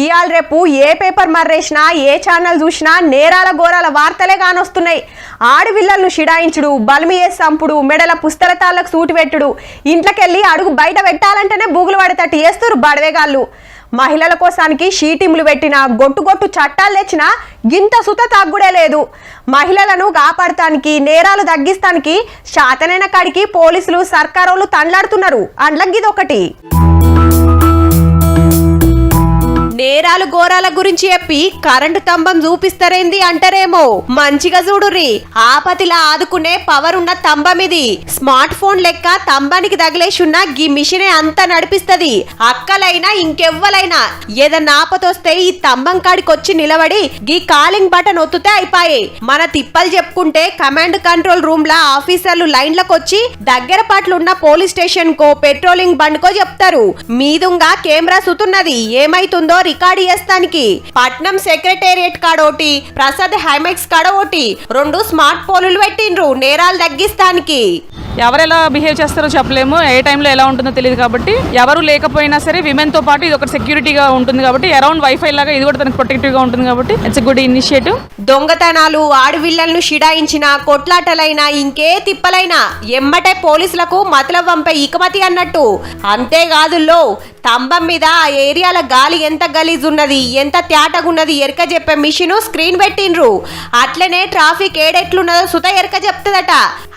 ఇయాల రేపు ఏ పేపర్ మర్రేసినా ఏ ఛానల్ చూసినా నేరాల ఘోరాల వార్తలే కానొస్తున్నాయి. ఆడవిల్లలను షిడాయించుడు, బలిమియే సంపుడు, మెడల పుస్తలతాళ్లకు సూటి పెట్టుడు, ఇంట్లోకెళ్ళి అడుగు బయట పెట్టాలంటేనే బూగులు పడేటట్టు చేస్తురు బడవేగాళ్ళు. మహిళల కోసానికి షీటింగ్లు పెట్టినా, గొట్టు చట్టాలు తెచ్చినా గింత సుత తగ్గుడే లేదు. మహిళలను కాపాడటానికి, నేరాలు తగ్గిస్తానికి శాతనైన కాడికి పోలీసులు సర్కారోళ్ళు తండ్లాడుతున్నారు. అండ్లగిదొకటి. నేరాలు ఘోరాల గురించి చెప్పి కరెంటు స్తంభం చూపిస్తారేంది అంటారేమో. మంచిగా చూడుర్రి, ఆపతిలా ఆదుకునే పవర్ ఉన్న స్తంభం ఇది. స్మార్ట్ ఫోన్ లెక్క స్తంభానికి తగిలేసున్న గీ మిషనే అంతా నడిపిస్తది. అక్కలైనా ఇంకెవ్వలైనా ఏదన్నా ఆపతొస్తే ఈ స్తంభం కాడికొచ్చి నిలబడి గీ కాలింగ్ బటన్ ఒత్తుతే అయిపాయే. మన తిప్పలు చెప్పుకుంటే కమాండ్ కంట్రోల్ రూమ్ లా ఆఫీసర్లు లైన్లకొచ్చి దగ్గర పాట్లున్న పోలీస్ స్టేషన్ కో పెట్రోలింగ్ బండ్కో చెప్తారు. మీదుంగా కెమెరా సుతున్నది, ఏమైతుందో రికార్డు చేస్తానికి. పట్నం సెక్రటేరియట్ కాడ ఒకటి, ప్రసాద్ హైమెక్స్ కాడ ఒకటి, 2 స్మార్ట్ పోలులు పెట్టిండ్రు నేరాలు తగ్గిస్తానికి. ఎవరెలా బిహేవ్ చేస్తారో చెప్పలేము, ఏ టైంలో ఎలా ఉంటుందో తెలియదు. కాబట్టి ఎవరు లేకపోయినా సరే విమెన్ తో పాటు ఇది ఒక సెక్యూరిటీగా ఉంటుంది. కాబట్టి అరౌండ్ వైఫై లాగా ఇది కూడా తనకు ప్రొటెక్టివ్ గా ఉంటుంది. కాబట్టి ఇట్స్ గుడ్ ఇనిషియేటివ్. దొంగతనాలు, ఆడవిల్లలను షిడాయించిన, కొట్లాటలైనా ఇంకే తిప్పలైనా ఎమ్మటే పోలీసులకు మతలబ్ వంపే ఇకమతి అన్నట్టు. అంతేకాదుల్లో స్తంభం మీద ఆ ఏరియాల గాలి ఎంత గలీజ్ ఉన్నది, ఎంత తేటగున్నది ఎరక చెప్పే మిషన్ స్క్రీన్ పెట్టిండ్రు. అట్లనే ట్రాఫిక్ ఏడెట్లున్నదో సుత ఎరక చెప్తుందట.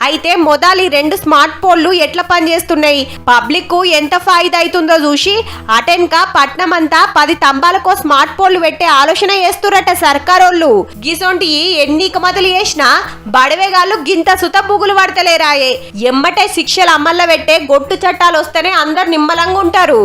అయితే మొదలు 2 స్మార్ట్ పోల్లు ఎట్లా పనిచేస్తున్నాయి, పబ్లిక్ కు ఎంత ఫాయిదా అవుతుందో చూసి అటెన్క పట్నం అంతా 10 స్తంభాలకో స్మార్ట్ పోల్లు పెట్టే ఆలోచన చేస్తురట సర్కారోళ్ళు. గిసొంటి ఎన్ని ఇకమతులు చేసినా బడవేగాళ్ళు గింత సుత బుగులు పడతలేరాయే. ఎమ్మటే శిక్షలు అమల్లో పెట్టే గొట్టు చట్టాలు వస్తేనే అందరు నిమ్మలంగా ఉంటారు.